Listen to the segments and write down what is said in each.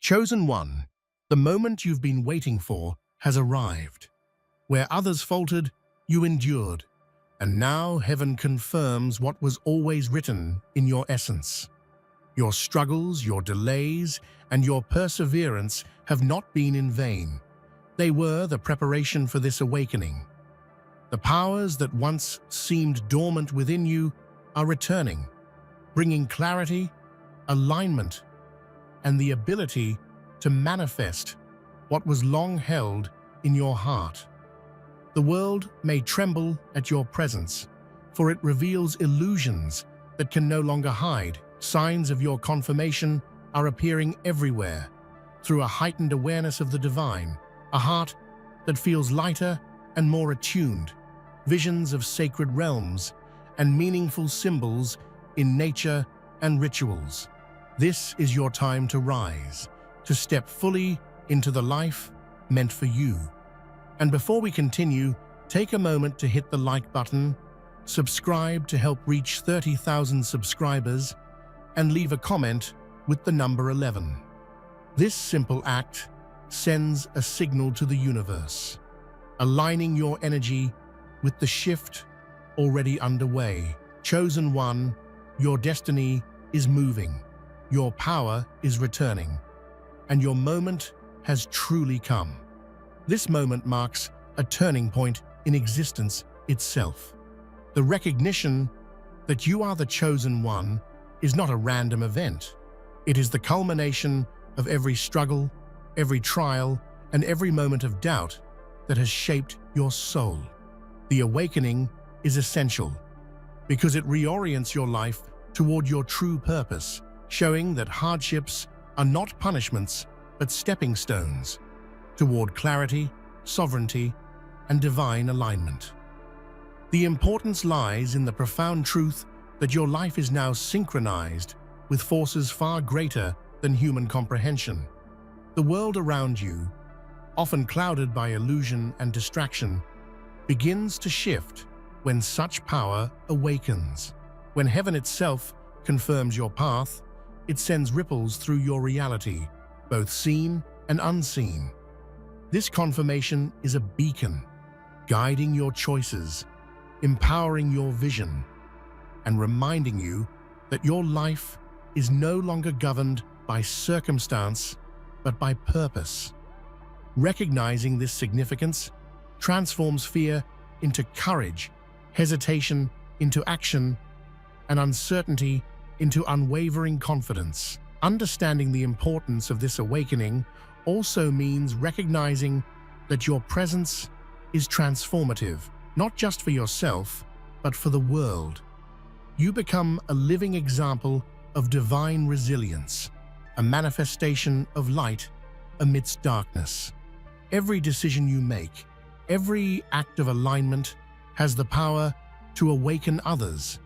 Chosen one, the moment you've been waiting for has arrived. Where others faltered, you endured, and now heaven confirms what was always written in your essence. Your struggles, your delays, and your perseverance have not been in vain. They were the preparation for this awakening. The powers that once seemed dormant within you are returning, bringing clarity, alignment, and the ability to manifest what was long held in your heart. The world may tremble at your presence, for it reveals illusions that can no longer hide. Signs of your confirmation are appearing everywhere, through a heightened awareness of the divine, a heart that feels lighter and more attuned, visions of sacred realms and meaningful symbols in nature and rituals. This is your time to rise, to step fully into the life meant for you. And before we continue, take a moment to hit the like button, subscribe to help reach 30,000 subscribers, and leave a comment with the number 11. This simple act sends a signal to the universe, aligning your energy with the shift already underway. Chosen one, your destiny is moving, your power is returning, and your moment has truly come. This moment marks a turning point in existence itself. The recognition that you are the chosen one is not a random event. It is the culmination of every struggle, every trial, and every moment of doubt that has shaped your soul. The awakening is essential because it reorients your life toward your true purpose, showing that hardships are not punishments but stepping stones toward clarity, sovereignty, and divine alignment. The importance lies in the profound truth that your life is now synchronized with forces far greater than human comprehension. The world around you, often clouded by illusion and distraction, begins to shift when such power awakens. When heaven itself confirms your path, it sends ripples through your reality, both seen and unseen. This confirmation is a beacon, guiding your choices, empowering your vision, and reminding you that your life is no longer governed by circumstance, but by purpose. Recognizing this significance transforms fear into courage, hesitation into action, and uncertainty into unwavering confidence. Understanding the importance of this awakening also means recognizing that your presence is transformative, not just for yourself, but for the world. You become a living example of divine resilience, a manifestation of light amidst darkness. Every decision you make, every act of alignment has the power to awaken others,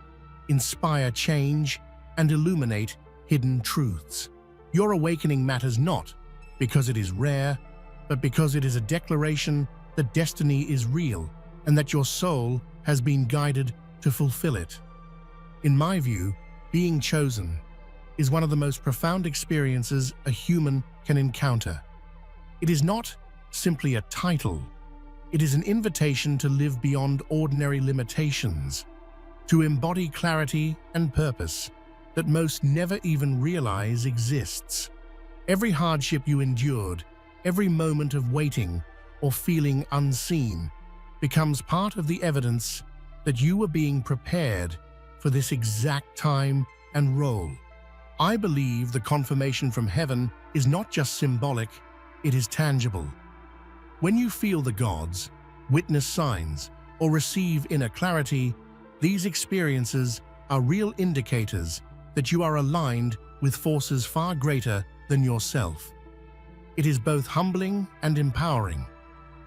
inspire change, and illuminate hidden truths. Your awakening matters not because it is rare, but because it is a declaration that destiny is real and that your soul has been guided to fulfill it. In my view, being chosen is one of the most profound experiences a human can encounter. It is not simply a title. It is an invitation to live beyond ordinary limitations, to embody clarity and purpose that most never even realize exists. Every hardship you endured, every moment of waiting or feeling unseen, becomes part of the evidence that you were being prepared for this exact time and role. I believe the confirmation from heaven is not just symbolic, it is tangible. When you feel the gods, witness signs, or receive inner clarity, these experiences are real indicators that you are aligned with forces far greater than yourself. It is both humbling and empowering,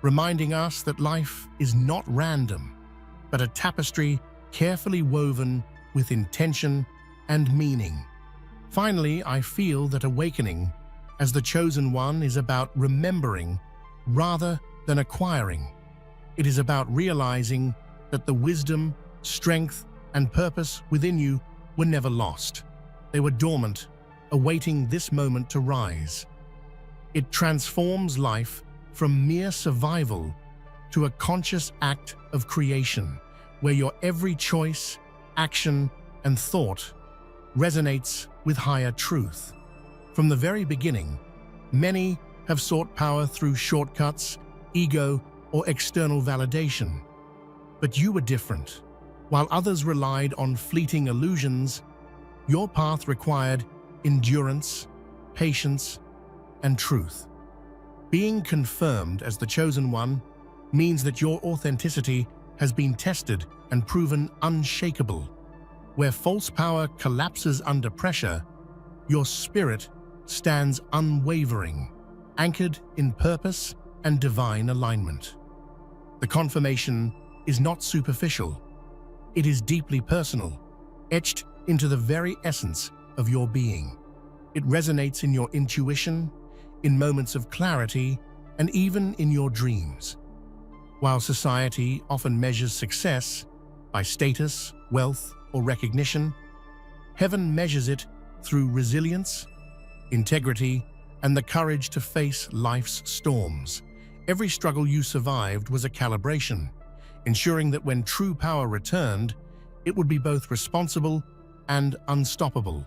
reminding us that life is not random, but a tapestry carefully woven with intention and meaning. Finally, I feel that awakening as the chosen one is about remembering rather than acquiring. It is about realizing that the wisdom, strength, and purpose within you were never lost. They were dormant, awaiting this moment to rise. It transforms life from mere survival to a conscious act of creation, where your every choice, action, and thought resonates with higher truth. From the very beginning, many have sought power through shortcuts, ego, or external validation. But you were different. While others relied on fleeting illusions, your path required endurance, patience, and truth. Being confirmed as the chosen one means that your authenticity has been tested and proven unshakable. Where false power collapses under pressure, your spirit stands unwavering, anchored in purpose and divine alignment. The confirmation is not superficial. It is deeply personal, etched into the very essence of your being. It resonates in your intuition, in moments of clarity, and even in your dreams. While society often measures success by status, wealth, or recognition, heaven measures it through resilience, integrity, and the courage to face life's storms. Every struggle you survived was a calibration, ensuring that when true power returned, it would be both responsible and unstoppable.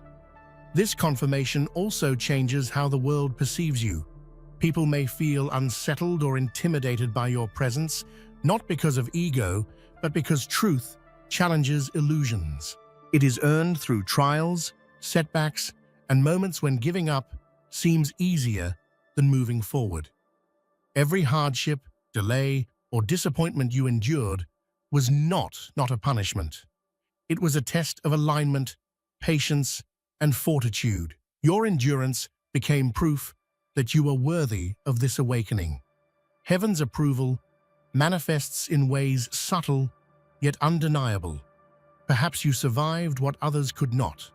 This confirmation also changes how the world perceives you. People may feel unsettled or intimidated by your presence, not because of ego, but because truth challenges illusions. It is earned through trials, setbacks, and moments when giving up seems easier than moving forward. Every hardship, delay, or disappointment you endured was not a punishment. It was a test of alignment, patience, and fortitude. Your endurance became proof that you are worthy of this awakening. Heaven's approval manifests in ways subtle yet undeniable. Perhaps you survived what others could not,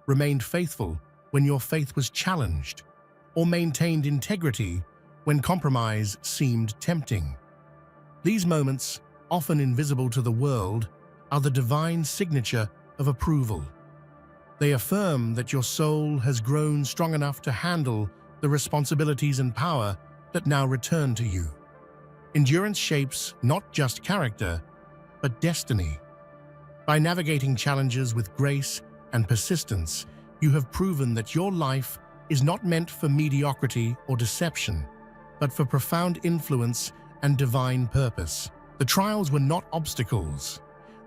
remained faithful when your faith was challenged, or maintained integrity when compromise seemed tempting. These moments, often invisible to the world, are the divine signature of approval. They affirm that your soul has grown strong enough to handle the responsibilities and power that now return to you. Endurance shapes not just character, but destiny. By navigating challenges with grace and persistence, you have proven that your life is not meant for mediocrity or deception, but for profound influence and divine purpose. The trials were not obstacles.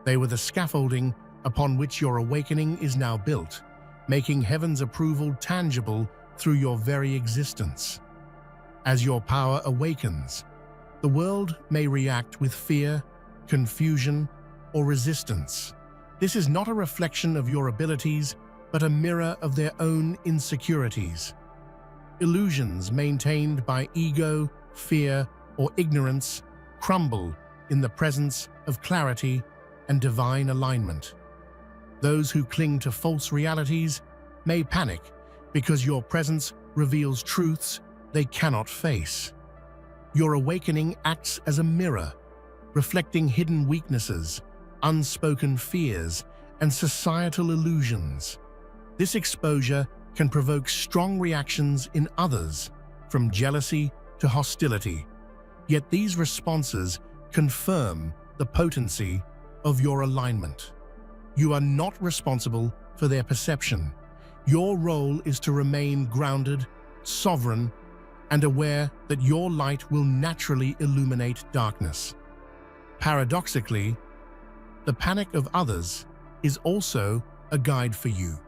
They were the scaffolding upon which your awakening is now built, making heaven's approval tangible through your very existence. As your power awakens, the world may react with fear, confusion, or resistance. This is not a reflection of your abilities, but a mirror of their own insecurities. Illusions maintained by ego, fear, or ignorance crumble in the presence of clarity and divine alignment. Those who cling to false realities may panic because your presence reveals truths they cannot face. Your awakening acts as a mirror, reflecting hidden weaknesses, unspoken fears, and societal illusions. This exposure can provoke strong reactions in others, from jealousy to hostility. Yet these responses confirm the potency of your alignment. You are not responsible for their perception. Your role is to remain grounded, sovereign, and aware that your light will naturally illuminate darkness. Paradoxically, the panic of others is also a guide for you.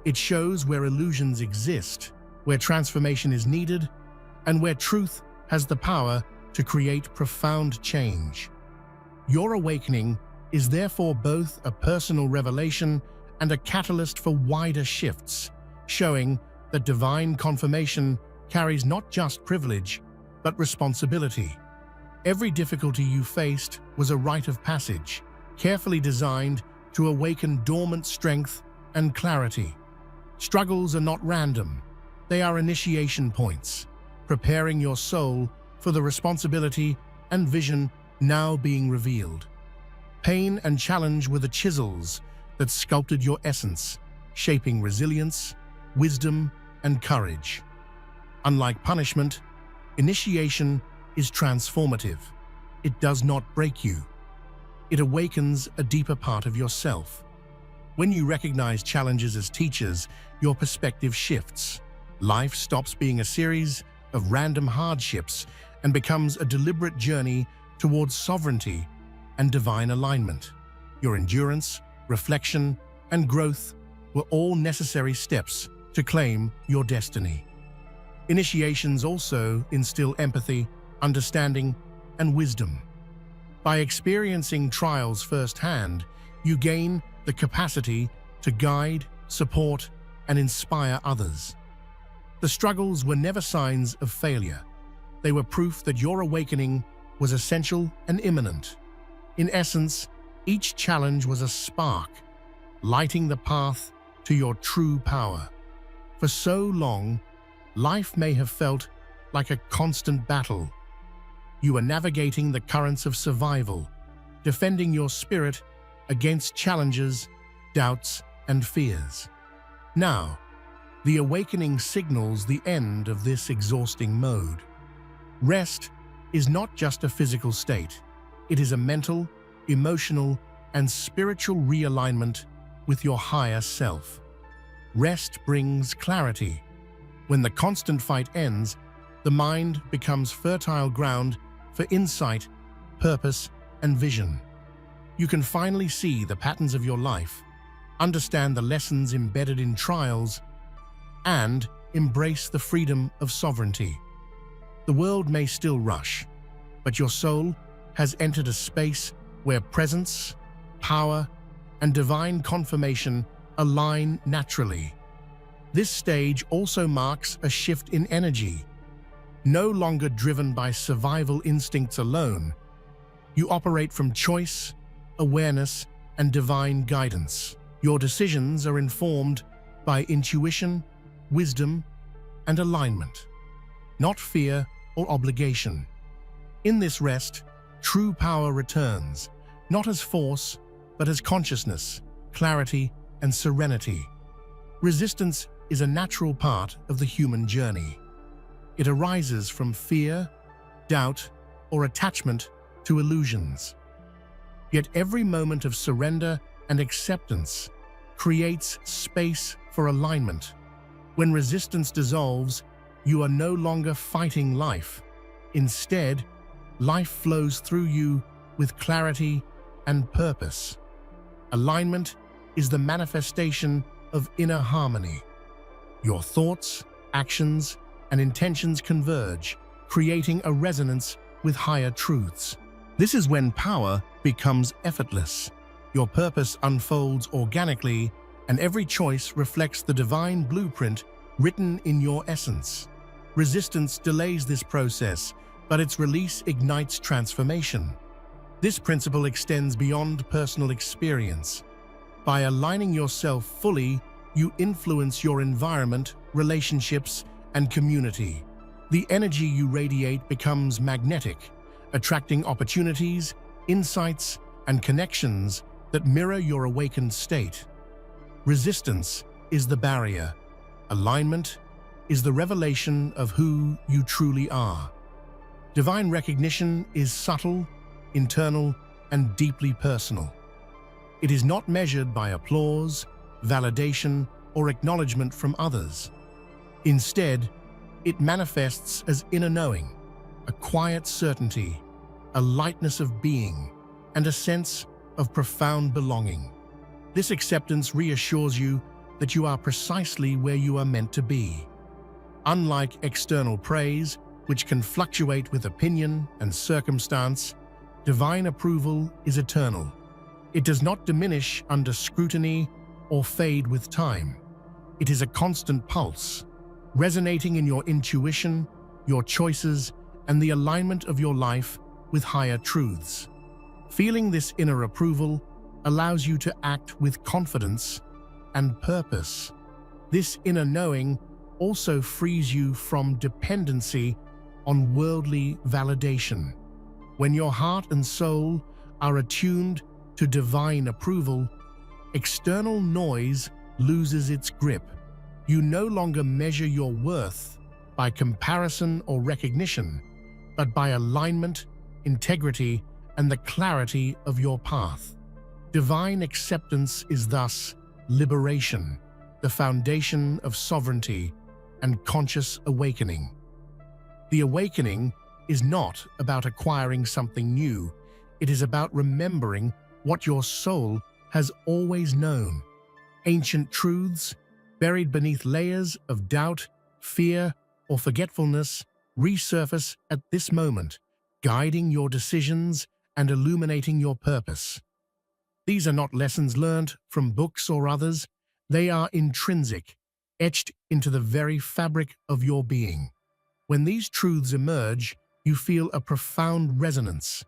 It shows where illusions exist, where transformation is needed, and where truth has the power to create profound change. Your awakening is therefore both a personal revelation and a catalyst for wider shifts, showing that divine confirmation carries not just privilege, but responsibility. Every difficulty you faced was a rite of passage, carefully designed to awaken dormant strength and clarity. Struggles are not random. They are initiation points, preparing your soul for the responsibility and vision now being revealed. Pain and challenge were the chisels that sculpted your essence, shaping resilience, wisdom, and courage. Unlike punishment, initiation is transformative. It does not break you. It awakens a deeper part of yourself. When you recognize challenges as teachers, your perspective shifts. Life stops being a series of random hardships and becomes a deliberate journey towards sovereignty and divine alignment. Your endurance, reflection, and growth were all necessary steps to claim your destiny. Initiations also instill empathy, understanding, and wisdom. By experiencing trials firsthand, you gain the capacity to guide, support, and inspire others. The struggles were never signs of failure. They were proof that your awakening was essential and imminent. In essence, each challenge was a spark, lighting the path to your true power. For so long, life may have felt like a constant battle. You were navigating the currents of survival, defending your spirit against challenges, doubts, and fears. Now, the awakening signals the end of this exhausting mode. Rest is not just a physical state. It is a mental, emotional, and spiritual realignment with your higher self. Rest brings clarity. When the constant fight ends, the mind becomes fertile ground for insight, purpose, and vision. You can finally see the patterns of your life, understand the lessons embedded in trials, and embrace the freedom of sovereignty. The world may still rush, but your soul has entered a space where presence, power, and divine confirmation align naturally. This stage also marks a shift in energy. No longer driven by survival instincts alone, you operate from choice, awareness, and divine guidance. Your decisions are informed by intuition, wisdom, and alignment, not fear or obligation. In this rest, true power returns, not as force, but as consciousness, clarity, and serenity. Resistance is a natural part of the human journey. It arises from fear, doubt, or attachment to illusions. Yet every moment of surrender and acceptance creates space for alignment. When resistance dissolves, you are no longer fighting life. Instead, life flows through you with clarity and purpose. Alignment is the manifestation of inner harmony. Your thoughts, actions, and intentions converge, creating a resonance with higher truths. This is when power becomes effortless. Your purpose unfolds organically, and every choice reflects the divine blueprint written in your essence. Resistance delays this process, but its release ignites transformation. This principle extends beyond personal experience. By aligning yourself fully, you influence your environment, relationships, and community. The energy you radiate becomes magnetic, attracting opportunities, insights, and connections that mirror your awakened state. Resistance is the barrier. Alignment is the revelation of who you truly are. Divine recognition is subtle, internal, and deeply personal. It is not measured by applause, validation, or acknowledgement from others. Instead, it manifests as inner knowing, a quiet certainty, a lightness of being, and a sense of profound belonging. This acceptance reassures you that you are precisely where you are meant to be. Unlike external praise, which can fluctuate with opinion and circumstance, divine approval is eternal. It does not diminish under scrutiny or fade with time. It is a constant pulse, resonating in your intuition, your choices, and the alignment of your life with higher truths. Feeling this inner approval allows you to act with confidence and purpose. This inner knowing also frees you from dependency on worldly validation. When your heart and soul are attuned to divine approval, external noise loses its grip. You no longer measure your worth by comparison or recognition, but by alignment, integrity, and the clarity of your path. Divine acceptance is thus liberation, the foundation of sovereignty and conscious awakening. The awakening is not about acquiring something new. It is about remembering what your soul has always known. Ancient truths, buried beneath layers of doubt, fear, or forgetfulness, resurface at this moment, guiding your decisions and illuminating your purpose. These are not lessons learned from books or others. They are intrinsic, etched into the very fabric of your being. When these truths emerge, you feel a profound resonance.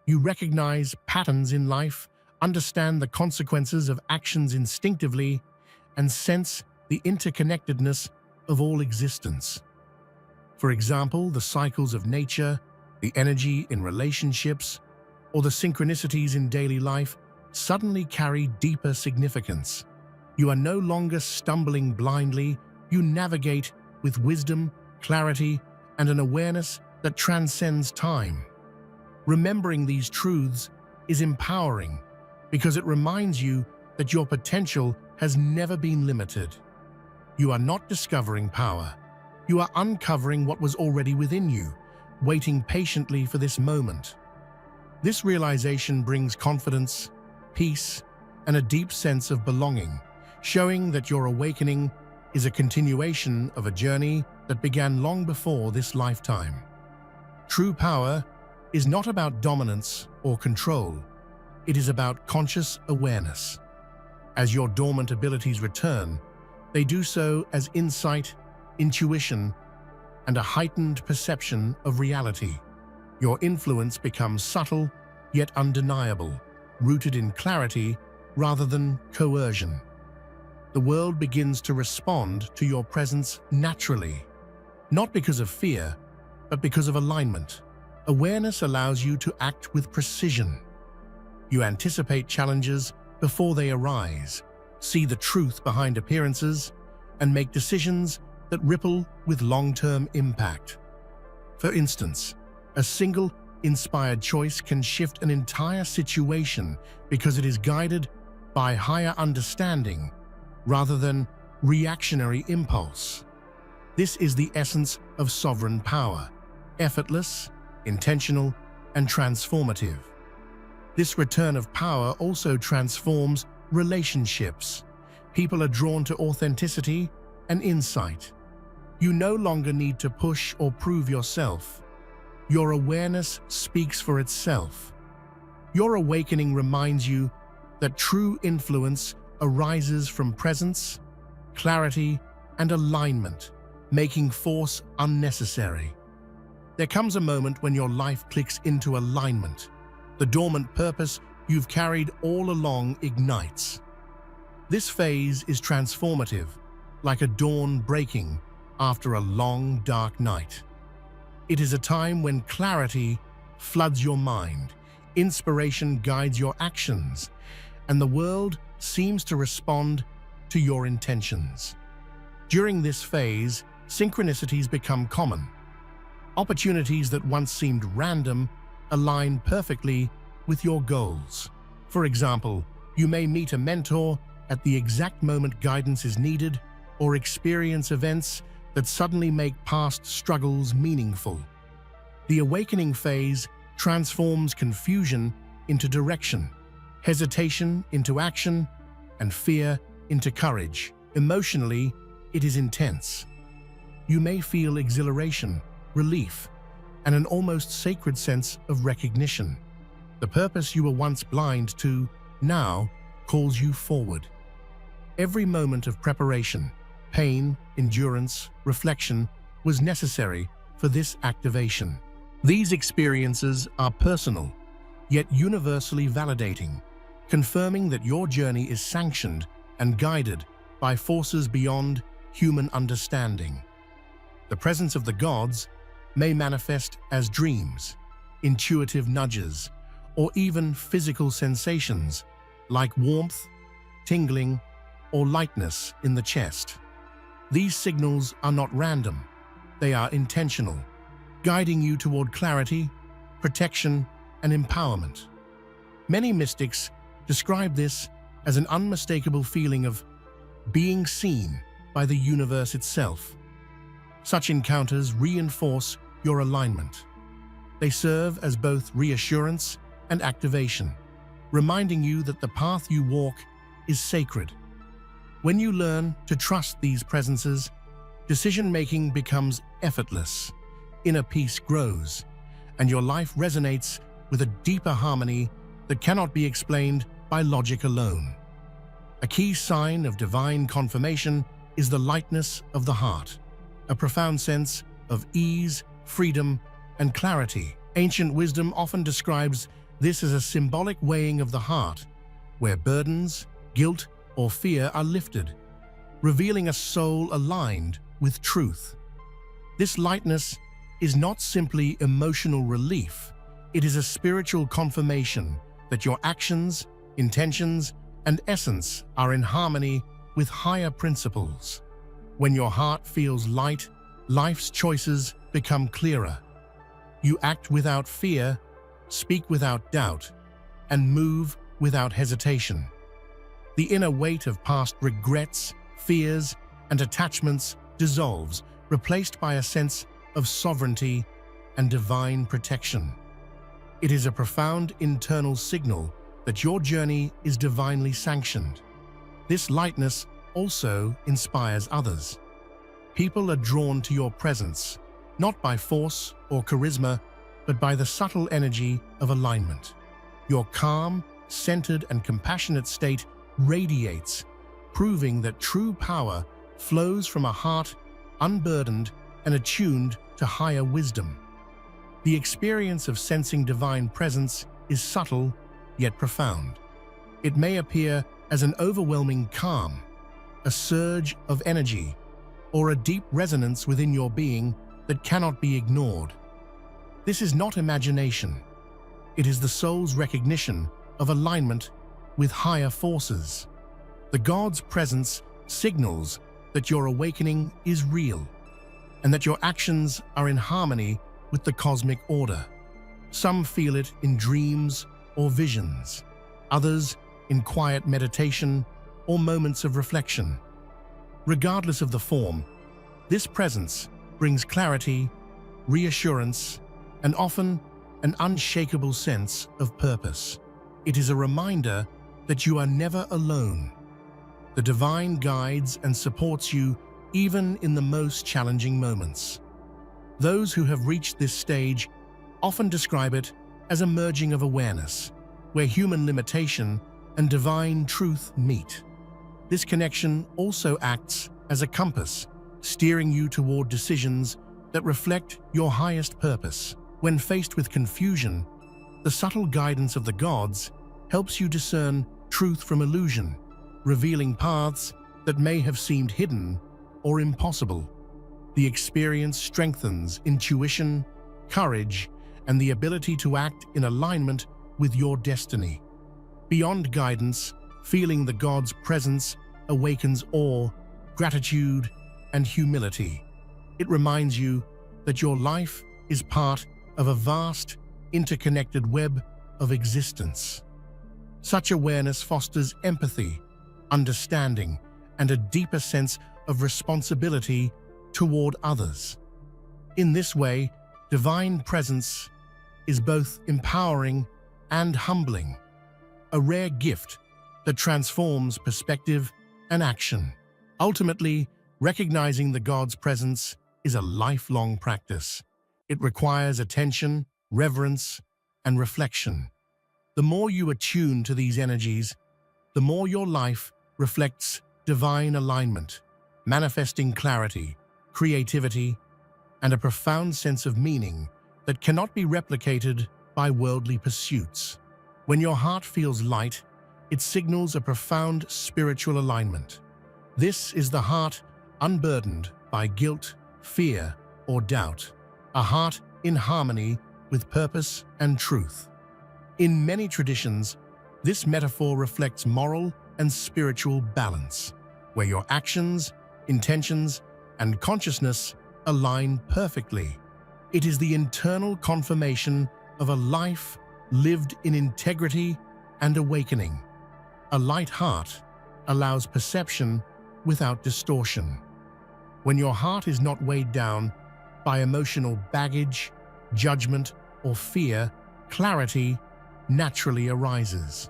You recognize patterns in life, understand the consequences of actions instinctively, and sense the interconnectedness of all existence. For example, the cycles of nature, the energy in relationships, or the synchronicities in daily life suddenly carry deeper significance. You are no longer stumbling blindly. You navigate with wisdom, clarity, and an awareness that transcends time. Remembering these truths is empowering because it reminds you that your potential has never been limited. You are not discovering power. You are uncovering what was already within you, waiting patiently for this moment. This realization brings confidence, peace, and a deep sense of belonging, showing that your awakening is a continuation of a journey that began long before this lifetime. True power is not about dominance or control. It is about conscious awareness. As your dormant abilities return, they do so as insight, intuition, and a heightened perception of reality. Your influence becomes subtle, yet undeniable, rooted in clarity rather than coercion. The world begins to respond to your presence naturally, not because of fear, but because of alignment. Awareness allows you to act with precision. You anticipate challenges before they arise, see the truth behind appearances, and make decisions that ripple with long-term impact. For instance, a single inspired choice can shift an entire situation because it is guided by higher understanding rather than reactionary impulse. This is the essence of sovereign power: effortless, intentional, and transformative. This return of power also transforms relationships. People are drawn to authenticity and insight. You no longer need to push or prove yourself. Your awareness speaks for itself. Your awakening reminds you that true influence arises from presence, clarity, and alignment, making force unnecessary. There comes a moment when your life clicks into alignment. The dormant purpose you've carried all along ignites. This phase is transformative, like a dawn breaking after a long, dark night. It is a time when clarity floods your mind, inspiration guides your actions, and the world seems to respond to your intentions. During this phase, synchronicities become common. Opportunities that once seemed random align perfectly with your goals. For example, you may meet a mentor at the exact moment guidance is needed, or experience events that suddenly make past struggles meaningful. The awakening phase transforms confusion into direction, hesitation into action, and fear into courage. Emotionally, it is intense. You may feel exhilaration, relief, and an almost sacred sense of recognition. The purpose you were once blind to now calls you forward. Every moment of preparation, pain, endurance, reflection was necessary for this activation. These experiences are personal, yet universally validating, confirming that your journey is sanctioned and guided by forces beyond human understanding. The presence of the gods may manifest as dreams, intuitive nudges, or even physical sensations like warmth, tingling, or lightness in the chest. These signals are not random. they are intentional, guiding you toward clarity, protection, and empowerment. Many mystics describe this as an unmistakable feeling of being seen by the universe itself. Such encounters reinforce your alignment. They serve as both reassurance and activation, reminding you that the path you walk is sacred. When you learn to trust these presences, decision-making becomes effortless, inner peace grows, and your life resonates with a deeper harmony that cannot be explained by logic alone. A key sign of divine confirmation is the lightness of the heart, a profound sense of ease, freedom, and clarity. Ancient wisdom often describes this as a symbolic weighing of the heart, where burdens, guilt, or fear are lifted, revealing a soul aligned with truth. This lightness is not simply emotional relief, it is a spiritual confirmation that your actions, intentions, and essence are in harmony with higher principles. When your heart feels light, life's choices become clearer. You act without fear, speak without doubt, and move without hesitation. The inner weight of past regrets, fears, and attachments dissolves, replaced by a sense of sovereignty and divine protection. It is a profound internal signal that your journey is divinely sanctioned. This lightness also inspires others. People are drawn to your presence, not by force or charisma, but by the subtle energy of alignment. Your calm, centered, and compassionate state radiates, proving that true power flows from a heart unburdened and attuned to higher wisdom. The experience of sensing divine presence is subtle yet profound. It may appear as an overwhelming calm, a surge of energy, or a deep resonance within your being that cannot be ignored. This is not imagination. It is the soul's recognition of alignment with higher forces. The God's presence signals that your awakening is real and that your actions are in harmony with the cosmic order. Some feel it in dreams or visions, others in quiet meditation or moments of reflection. Regardless of the form, this presence brings clarity, reassurance, and often an unshakable sense of purpose. It is a reminder that you are never alone. The divine guides and supports you even in the most challenging moments. Those who have reached this stage often describe it as a merging of awareness, where human limitation and divine truth meet. This connection also acts as a compass, steering you toward decisions that reflect your highest purpose. When faced with confusion, the subtle guidance of the gods helps you discern truth from illusion, revealing paths that may have seemed hidden or impossible. The experience strengthens intuition, courage, and the ability to act in alignment with your destiny. Beyond guidance, feeling the gods' presence awakens awe, gratitude, and humility. It reminds you that your life is part of a vast, interconnected web of existence. Such awareness fosters empathy, understanding, and a deeper sense of responsibility toward others. In this way, divine presence is both empowering and humbling, a rare gift that transforms perspective and action. Ultimately, recognizing the God's presence is a lifelong practice. It requires attention, reverence, and reflection. The more you attune to these energies, the more your life reflects divine alignment, manifesting clarity, creativity, and a profound sense of meaning that cannot be replicated by worldly pursuits. When your heart feels light, it signals a profound spiritual alignment. This is the heart unburdened by guilt, fear, or doubt, a heart in harmony with purpose and truth. In many traditions, this metaphor reflects moral and spiritual balance, where your actions, intentions, and consciousness align perfectly. It is the internal confirmation of a life lived in integrity and awakening. A light heart allows perception without distortion. When your heart is not weighed down by emotional baggage, judgment, or fear, clarity naturally arises.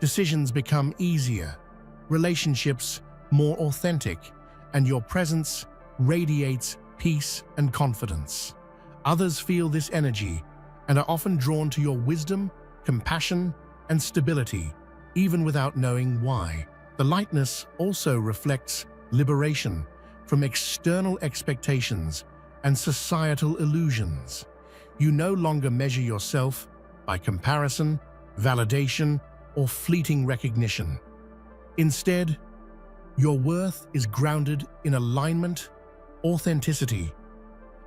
Decisions become easier, relationships more authentic, and your presence radiates peace and confidence. Others feel this energy and are often drawn to your wisdom, compassion, and stability, even without knowing why. The lightness also reflects liberation from external expectations and societal illusions. You no longer measure yourself by comparison, validation, or fleeting recognition. Instead, your worth is grounded in alignment, authenticity,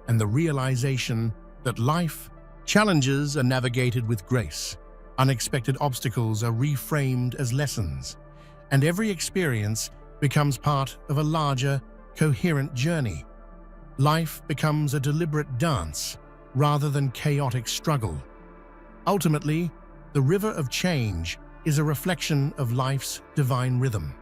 and the realization that life challenges are navigated with grace. Unexpected obstacles are reframed as lessons, and every experience becomes part of a larger, coherent journey. Life becomes a deliberate dance rather than chaotic struggle. Ultimately, the river of change is a reflection of life's divine rhythm.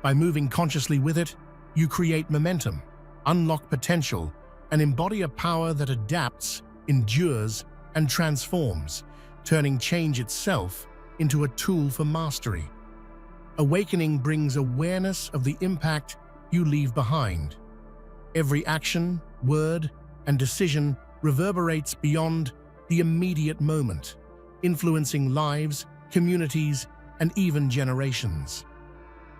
By moving consciously with it, you create momentum, unlock potential, and embody a power that adapts, endures, and transforms, turning change itself into a tool for mastery. Awakening brings awareness of the impact you leave behind. Every action, word, and decision reverberates beyond the immediate moment, influencing lives, communities, and even generations.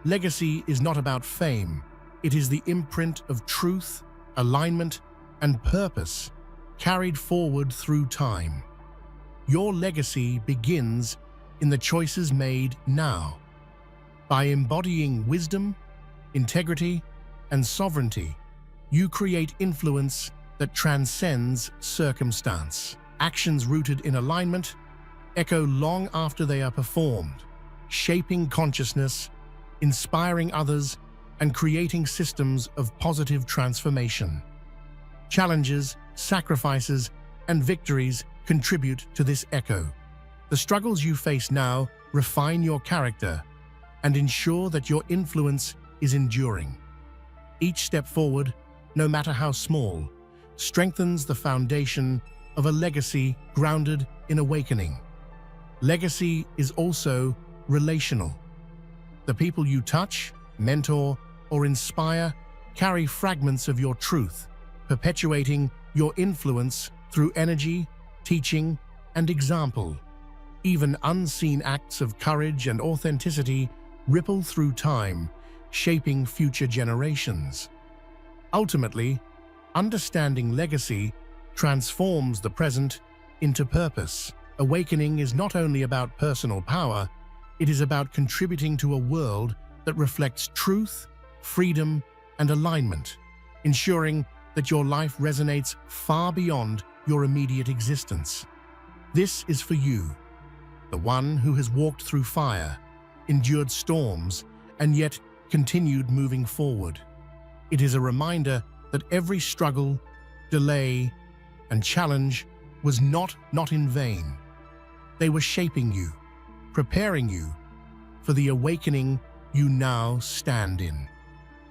Legacy is not about fame. It is the imprint of truth, alignment, and purpose carried forward through time. Your legacy begins in the choices made now. By embodying wisdom, integrity, and sovereignty, you create influence that transcends circumstance. Actions rooted in alignment echo long after they are performed, shaping consciousness, inspiring others, and creating systems of positive transformation. Challenges, sacrifices, and victories contribute to this echo. The struggles you face now refine your character and ensure that your influence is enduring. Each step forward, no matter how small, strengthens the foundation of a legacy grounded in awakening. Legacy is also relational. The people you touch, mentor, or inspire carry fragments of your truth, perpetuating your influence through energy, teaching, and example. Even unseen acts of courage and authenticity ripple through time, shaping future generations. Ultimately, understanding legacy transforms the present into purpose. Awakening is not only about personal power, it is about contributing to a world that reflects truth, freedom, and alignment, ensuring that your life resonates far beyond your immediate existence. This is for you, the one who has walked through fire, endured storms, and yet continued moving forward. It is a reminder that every struggle, delay, and challenge was not in vain. They were shaping you, preparing you for the awakening you now stand in.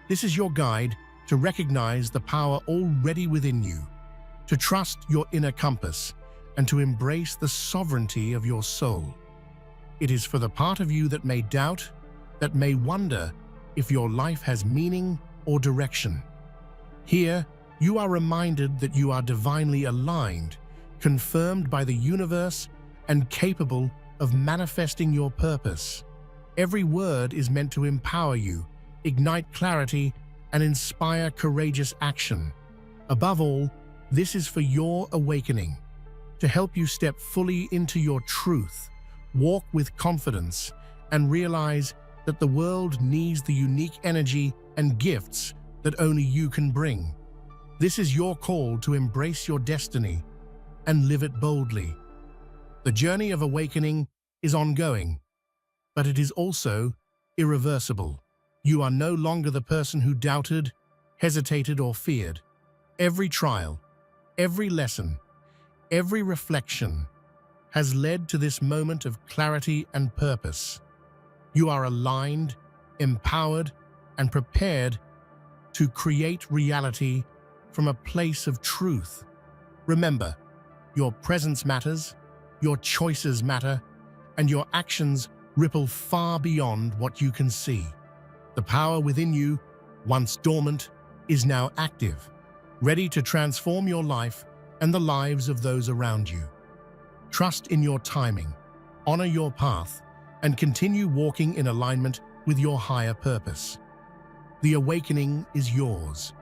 This is your guide to recognize the power already within you, to trust your inner compass, and to embrace the sovereignty of your soul. It is for the part of you that may doubt, that may wonder if your life has meaning or direction. Here, you are reminded that you are divinely aligned, confirmed by the universe, and capable of manifesting your purpose. Every word is meant to empower you, ignite clarity, and inspire courageous action. Above all, this is for your awakening, to help you step fully into your truth, walk with confidence, and realize that the world needs the unique energy and gifts that only you can bring. This is your call to embrace your destiny and live it boldly. The journey of awakening is ongoing, but it is also irreversible. You are no longer the person who doubted, hesitated, or feared. Every trial, every lesson, every reflection has led to this moment of clarity and purpose. You are aligned, empowered, and prepared to create reality from a place of truth. Remember, your presence matters, your choices matter, and your actions ripple far beyond what you can see. The power within you, once dormant, is now active, ready to transform your life and the lives of those around you. Trust in your timing, honor your path, and continue walking in alignment with your higher purpose. The awakening is yours.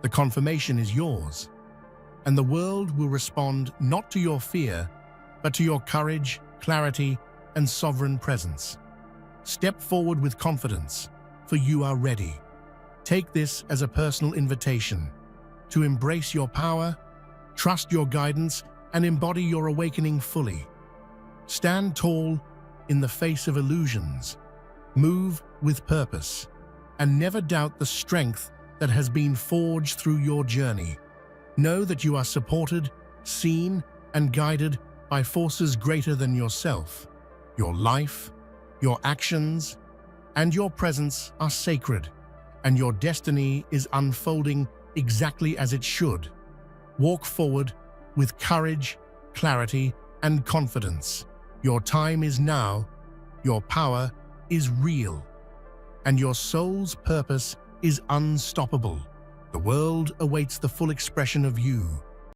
The confirmation is yours. And the world will respond not to your fear, but to your courage, clarity, and sovereign presence. Step forward with confidence, for you are ready. Take this as a personal invitation to embrace your power, trust your guidance, and embody your awakening fully. Stand tall in the face of illusions, move with purpose, and never doubt the strength that has been forged through your journey. Know that you are supported, seen, and guided by forces greater than yourself. Your life, your actions, and your presence are sacred, and your destiny is unfolding exactly as it should. Walk forward with courage, clarity, and confidence. Your time is now, your power is real, and your soul's purpose is unstoppable. The world awaits the full expression of you.